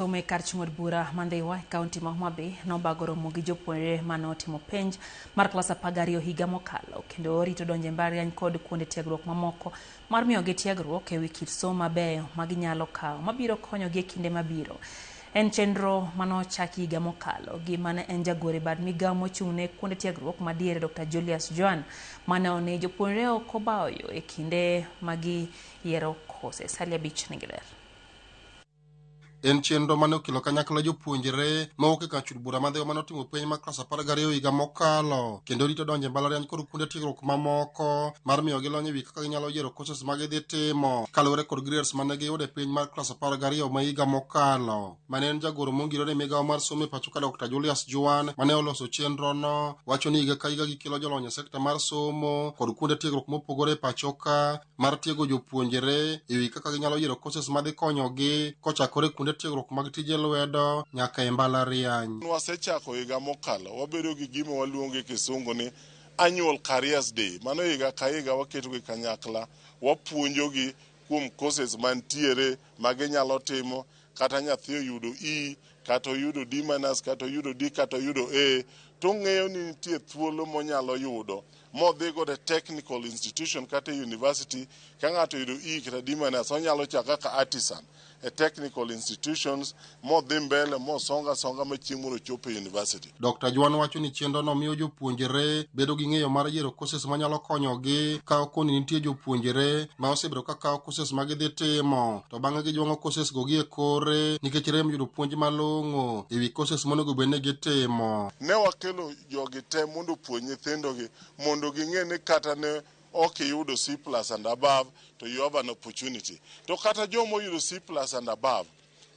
Ome kar chung'od bura Mandhiwa e kaunti ma Homa Bay nobago romo gi jopuonjre mane otimo penj mar klas 12 higa mokalo kendo rito donjo e mbalariany kod kuonde tiegruok mamoko mar miyogi tiegruok e wi kit somo mabeyo ma ginyalo kawo mabiro konyogi e kinde mabiro. En chenro manochaki higa mokalo gi mane en jagoro e bad migawo mochung'ne kuonde tiegruok madiere Dr. Julius Joan mane one jopuonjre ok obawo yo e kinde magi yiero kose. Salia Bich nigi ler. En chenro mane okelo kanyakla jopuonjre mawuok e kar chung'od bura Mandhiwa mane otimo penj mar klas 12 higa mokalo kendo rito donjo e mbalariany kod kuonde tiegruok mamoko mar miyogi lony e wi kaka ginyalo yiero courses ma gidhi timo kaluwore kod grades mane giyudo e penj mar klas 12 ma higa mokalo. Mane en jagoro mongirore e migawo mar somo e pacho ka Dr. Julius Joan mane oloso chenrono wacho ni higa ka higa gikelo jolony e sekta mar somo kod kuonde tiegruok mopogore e pacho ka mar tiego jopuonjre e wi kaka ginyalo yiero courses ma dhi konyogi kochakore kuonde tiegruok mag tije lwedo nyaka e mbalariany. Wasechako higa mokalo wabedo gi gima waluongo e kisungu ni Annual Careers Day. Mano higa ka higa waketo gi kanyakla, wapuonjogi kuom courses mantiere ma ginyalo timo, kata nyathi oyudo E, kata oyudo D-, kata oyudo D, kata oyudo A, to ng'eyo ni nitie thuolo monyalo yudo modhi godo e technical institution kata university. Ka ng'ato oyudo E kata D-, onyalo chako kaka artisan e technical institutions modhi mbele songa machieng' mondo chop e university. Dr. Joan wacho ni chenrono miyo jopuonjre bedo gi ng'eyo mar yiero courses manyalo konyogi ka koni nitie jopuonjre ma osebedo ka kawo courses ma gidhi timo to bang'e gijwang'o courses go gi e kore nikech rem yudo puonj malong'o e wi courses monego bed ni gitimo. Ne wakelo jogi te mondo puonj nyithindogi mondo ging'e ni kata ne ok iyudo C+ and above to you have an opportunity. To kata jomo yudo C+ and above,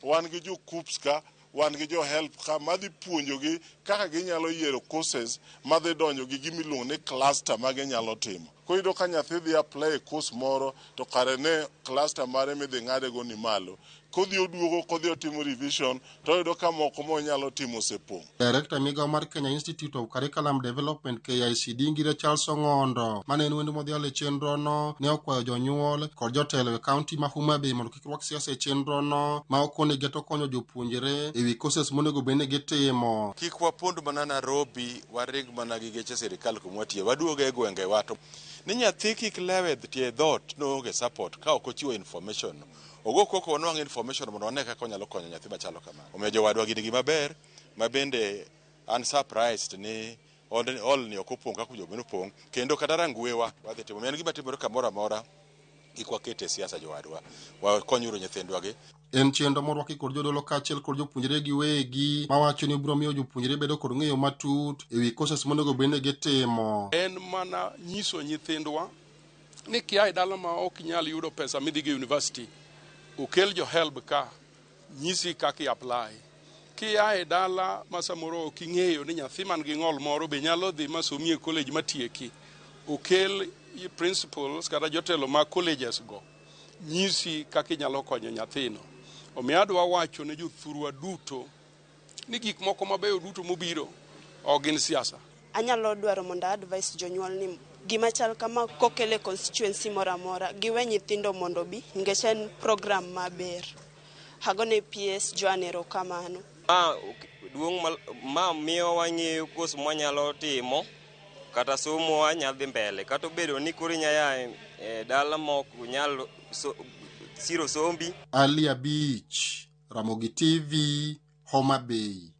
wan gi jo KUPS ka, wan gi jo HELP ka madhi puonjogi kaka ginyalo yiero courses madhi donjo gi gimiluongo ni cluster ma ginyalo timo. Koyudo ka nyathi dhi apply e course moro to kare ne cluster mare midhi ng'ade go ni malo. Kodhi oduogo, kodhi otimo revision, to oyudo ka moko monyalo timo sepong'. Director migawo mar Kenya Institute of Curriculum Development KICD Ngire Charles Ong'ondo mane en wendo modhiale chenrono ne okwayo jonyuol kod jotelo e kaunti ma Homa Bay mondo kik rwak siasa e chenrono ma okonegi to konyo jopuonjre e wi courses monego bed ni gitimo. Kik wapond mana Nairobi waring mana gi geche sirikal kumwatiye waduoge e gwenge wato ni nyathi kik lewe tie dhot noonge support ka ok ochiwo information. Ogo koko wanwang' information mondo wane kaka onyalo konyo nyathi machalo kamano. Omiyo jowadwa gin gima ber ma bende unsurprised ni all ni ok opong' kaka jogo opong' kendo kata rangwewa wadhi timo. En gima timore kamoro amora kik wakete siasa jowadwa. Wakonyuru nyithindwa gi. En chenro morwaki kod jodolo kaachiel kod jopuonjre giwegi mawacho ni biro miyo jopuonjre bedo kod ng'eyo matut e wi courses monego bed ni gitimo. En mana nyiso nyithindwa ni kia e dala ma ok inyal yudo pesa midhi gi university, okel jo HELB ka nyisi kaka apply. Kia e dala ma samoro ok ing'eyo ni nyathi man gi ng'ol moro be nyalo dhi masomi e college matieki, okel principals kata jotelo ma colleges go nyisi kaka inyalo konyo nyathino. Omiyo adwa wacho ne jothurwa duto ni gik moko mabeyo duto mobiro ok gin siasa. Anyalo dwaro mondo advice jonyuol ni gima chal kama kokele constituency mora mora giwe nyithindo mondo bi nikech en program maber. Hagone PS Joan erokamano. Duong' ma miyo wang'eyo course mwanyalo timo kata somo wanyadhi mbele kata obedo ni koro inyaya e dala mok nyalo siro sombi. Alia Beach, Ramogi TV, Homa Bay.